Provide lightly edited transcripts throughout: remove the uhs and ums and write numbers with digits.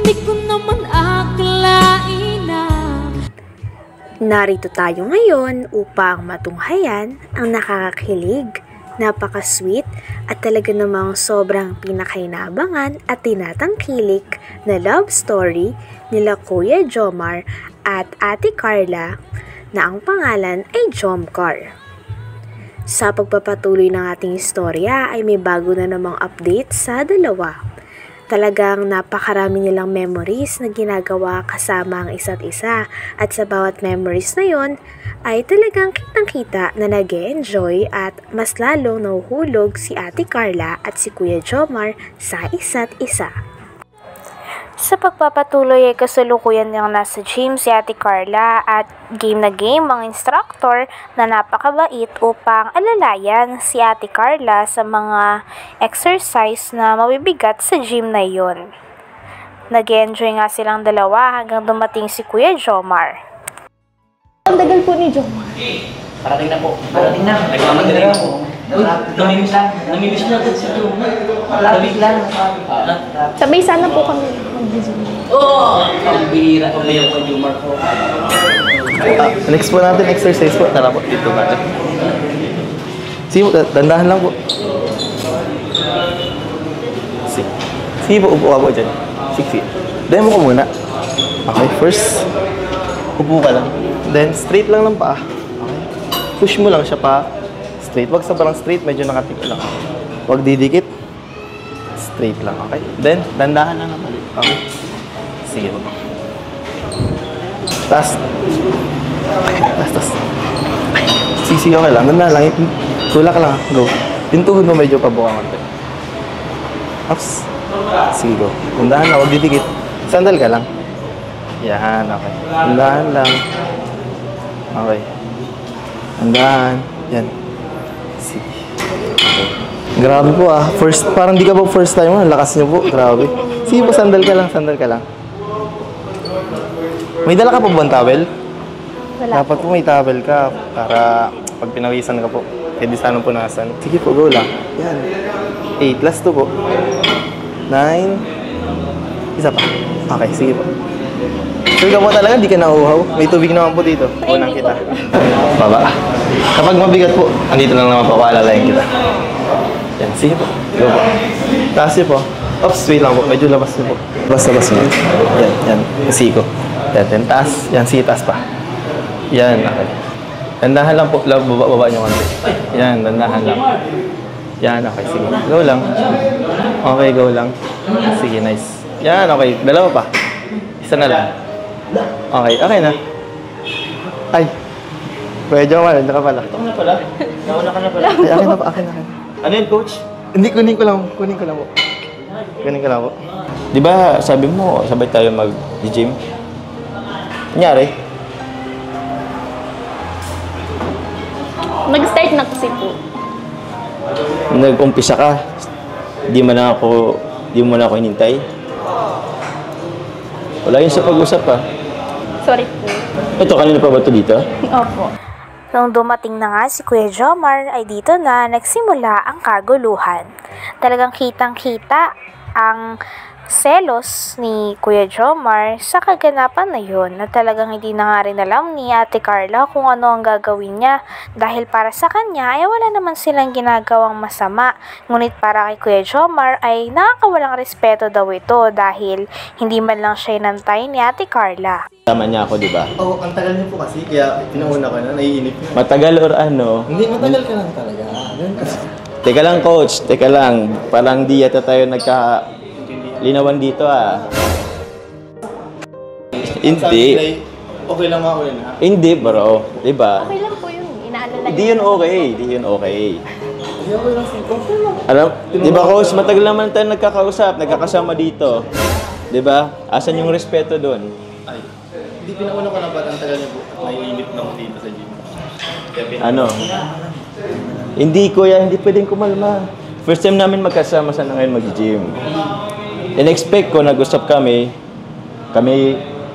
Di ko naman akalain na Narito tayo ngayon upang matunghayan ang nakakakilig, napaka-sweet at talaga namang sobrang pinakainabangan at tinatangkilik na love story nila Kuya Jomar at Ate Carla na ang pangalan ay Jomcar. Sa pagpapatuloy ng ating istorya ay may bago na namang update sa dalawa. Talagang napakarami nilang memories na ginagawa kasama ang isa't isa at sa bawat memories na yon ay talagang kitang-kita na nag-e-enjoy at mas lalong nahuhulog si Ate Carla at si Kuya Jomar sa isa't isa. Sa pagpapatuloy ay kasalukuyan niyang nasa gym si Ate Carla at game na game ang instructor na napakabait upang alalayan si Ate Carla sa mga exercise na mabibigat sa gym na iyon. Nag-enjoy nga silang dalawa hanggang dumating si Kuya Jomar. Ang tagal po ni Jomar. Parating na po. Parating na. Nagmamadali na po. Namimiss lang. Namimiss na agad si Jomar. Malapit lang. Sabay sana po kami mag-zoom. Oo! Ang bihira. Ang layo ko Jomar po. Next po natin, exercise po. Tara po, dito natin. Sige po, dandahan lang po. Sige po, upo ka po dyan. Sige. Demo ko muna. Okay, first, upo ka lang. Then, straight lang ng paa. Okay. Push mo lang siya pa. Straight. Wag sobrang straight, medyo nakatik lang. Wag didikit. Straight lang, okay? Then, dandahan lang naman. Okay. Sige po. Tas. Sisi, okay lang. Dandahan lang. Tulak lang. Go. Yung tuhod mo medyo pabuka konti. Ups. Sige, go. Dandahan lang. Wag didikit. Sandal ka lang. Yan, okay. Dandahan lang. Okay. Dandahan. Yan. Sige. Okay. Grabe po ah. Parang di ka po first time mo. Lakas niyo po. Grabe. Sige po, sandal ka lang. Sandal ka lang. May dala ka po ba ang towel? Wala. Dapat po may towel ka para pag pinawisan ka po. Pwede sana punasan. Sige po, go lang. Yan. 8 last 2 po. 9. Isa pa. Okay, sige po. Sure ka po talaga, di ka nauuhaw. May tubig naman po dito. Unang kita. Baba. Kapag mabigat po, andito lang naman po, paalalayan kita. Yan, sige po. Go po. Taas niyo po. Oops, wait lang po. Medyo labas niyo po. Labas niyo. Yan. Sige ko. Yan, taas. Yan, sige, taas pa. Yan, okay. Dandahan lang po. Baba niyo konti. Yan, dandahan lang. Yan, okay. Sige. Go lang. Okay, go lang. Sige, nice. Yan, okay. Dalawa pa. Isa na lang. Okay, okay na. Ay. Medyo naman, hindi ka pala. Ito na pala. Nauna ka na pala. Ay, akin na pa, akin. Ano yun, coach? Hindi, kunin ko lang po. Kunin ko lang po. Di ba sabi mo, sabay tayo mag-gym? Nangyari? Nag-start na kasi po. Nag-umpisa ka. Di mo na ako hinintay. Wala yun sa pag-usap pa. Sorry po. Ito, kanina pa ba ito dito? Opo. Nung dumating na nga si Kuya Jomar ay dito na nagsimula ang kaguluhan. Talagang kitang-kita ang selos ni Kuya Jomar sa kaganapan na yun na talagang hindi na nga rin alam ni Ate Carla kung ano ang gagawin niya dahil para sa kanya ay wala naman silang ginagawang masama. Ngunit para kay Kuya Jomar ay nakakawalang respeto daw ito dahil hindi man lang siya inantay ni Ate Carla. Tama niya ako, di ba? Oo, ang tagal niyo po kasi, kaya pinauna ka na, naiinip na. Matagal or ano? Hindi, matagal ka lang talaga. Teka lang, coach. Teka lang. Parang di yata tayo nagka-linawan dito, ah. Hindi. Okay lang ako yun, ha? Hindi, bro. Di ba? Okay lang po yun. Inaalala Hindi yun okay. Hindi yun okay. Hindi ako lang siko. Alam, di ba, coach? Matagal naman tayo nagkakausap, nagkakasama dito. Di ba? Asan yung respeto doon? Ay, hindi pinauna ko na ba't ang tagal niyo po? Naiinip na ako dito sa gym. Ano? Hindi, kuya. Hindi pwedeng kumalma. First time namin magkasama sana ngayon mag-gym. In-expect ko, nag-usap kami,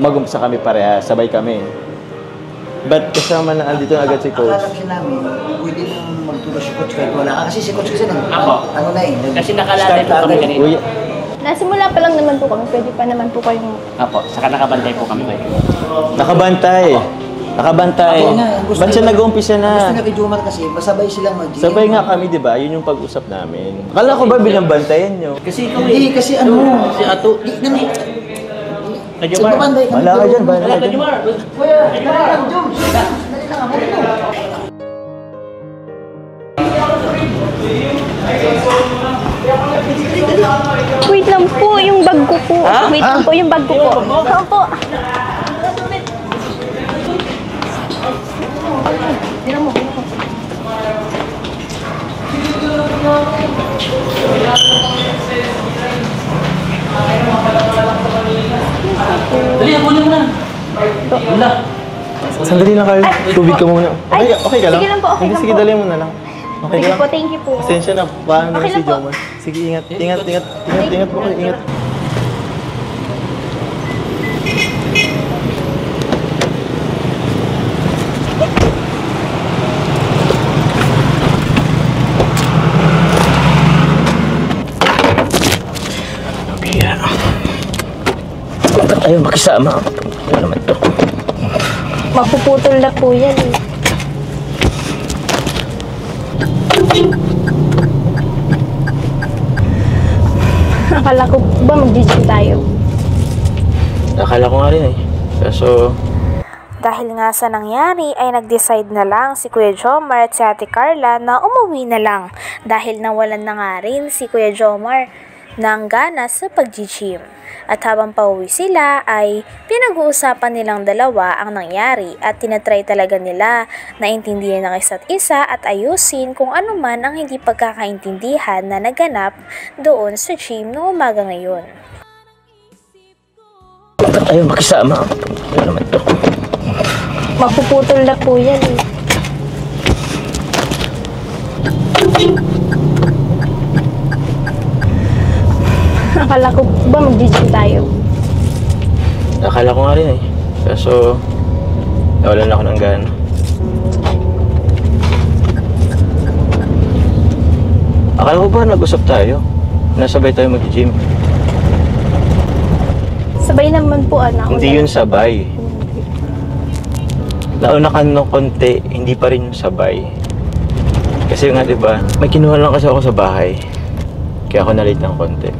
mag-umpisa kami pareha, sabay kami. But kasama na andito na agad si coach. Akala kasi namin, pwede nang magturo si coach kahit wala ka. Kasi si coach kasi ano na eh. Kasi nakalala ko kami kanina. Kuya, Nasimula pa lang naman po kami. Pwede pa naman po kayong... Apo, saka nakabantay po kami kayo. Nakabantay. Nakabantay. Ako nga, ang gusto Ba't siya nila- nag-uumpisa Gusto na? niya kay Jomar kasi, masabay silang mag-gym. Sabay nga kami, di ba? Yun yung pag-usap namin. Akala ko ba binabantayan nyo? Kasi ikaw Hindi, kasi ano, Si Ato. di naman, Kajumar. magpapanday kami. Wala ka dyan, bahala Wala, ka dyan. Kajumar. Kuya, dali lang, Joms. Dali lang, ako rin. Wait lang po, yung bag ko po. Ha? Wait lang po, yung bag ko po. Oo po. Dali, kunin mo na. Wala. Sandali lang, Carl. Tubig ka muna. Ay, Okay ka lang? sige lang po, okay Hindi, lang sige, po. dali mo na lang. Okay Sige ka lang? po, thank you po. Pasensya na. Paano na Okay si lang po. Jomar? Sige, ingat. Ingat, ingat. Ingat, ingat po kayo. Ingat. Pira. Ba't ayaw makisama? Ano naman to? Mapuputol na po yan eh. Akala ko ba mag-gym tayo? Akala ko nga rin eh. Kaso, Dahil nga sa nangyari ay nag-decide na lang si Kuya Jomar at si Ate Carla na umuwi na lang dahil nawalan na nga rin si Kuya Jomar ng gana sa pag-gym. At habang pauwi sila ay pinag-uusapan nilang dalawa ang nangyari at tinatry talaga nila na intindihan ng isa't isa at ayusin kung ano man ang hindi pagkakaintindihan na naganap doon sa gym noong umaga ngayon. ba't ayaw makisama? Ano naman to? Mapuputol na po yan eh. Akala ko ba mag-gym tayo? Akala ko nga rin eh. Kaso, nawalan ako ng gana. Akala ko ba nag-usap tayo? Nasabay tayo mag-gym. Sabay naman po anak. Hindi yun sabay. Nauna ka ng konti, hindi pa rin yung sabay. Kasi nga diba, may kinuha lang kasi ako sa bahay. Kaya ako na-late ng konti.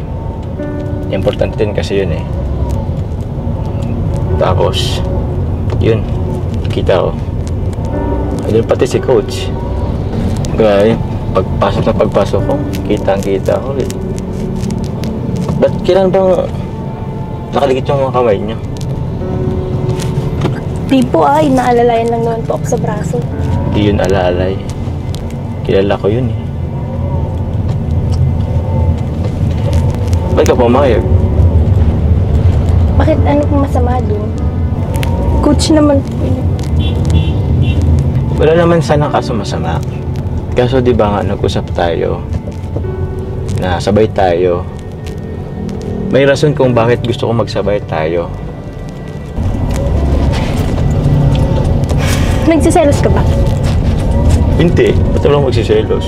Importante din kasi yun eh. Tapos, yun, kita ko. Ayun pati si coach. Gaya, pagpasok ko, kitang-kita ko eh. Ba't kailan bang nakaligit yung mga kamay niyo? Di po inaalalayan lang naman po ako sa braso. Hindi yun alaalay. Kilala ko yun eh. Ba't ka pumayag? Bakit ano pong masama doon? Coach naman po yun. Wala naman sana kaso masama. Kaso di ba nga nag-usap tayo na sabay tayo. May rason kung bakit gusto ko magsabay tayo. Nagsiselos ka ba? Hindi. Ba't lang magsiselos?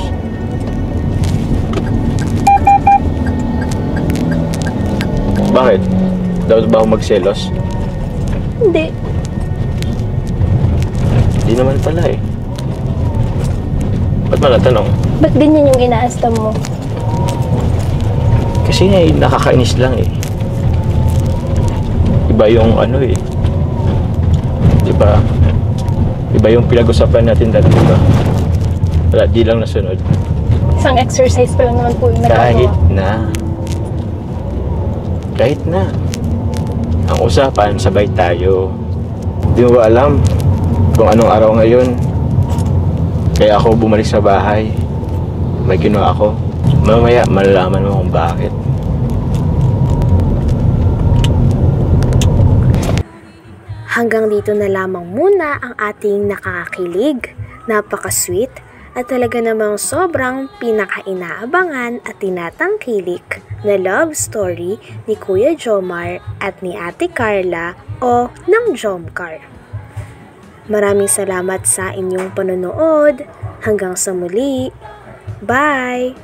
Bakit? Dapat ba ako magselos? Hindi. Hindi naman pala eh. Ba't mo natanong? Ba't ganyan yung inaasta mo? Kasi nga nakakainis lang eh. Iba yung ano eh. Diba? Iba yung pinag-usapan natin dati, diba? Wala, di lang nasunod. Isang exercise pa lang naman po yung nagagawa. Kahit na. Ang usapan, sabay tayo. Di mo ba alam kung anong araw ngayon? Kaya ako bumalik sa bahay. May ginawa ako. Mamaya, malalaman mo kung bakit. Hanggang dito na lamang muna ang ating nakakakilig, napaka-sweet, at talaga namang sobrang pinaka-inaabangan at tinatangkilik na love story ni Kuya Jomar at ni Ate Carla o ng Jomcar. Maraming salamat sa inyong panonood. Hanggang sa muli. Bye!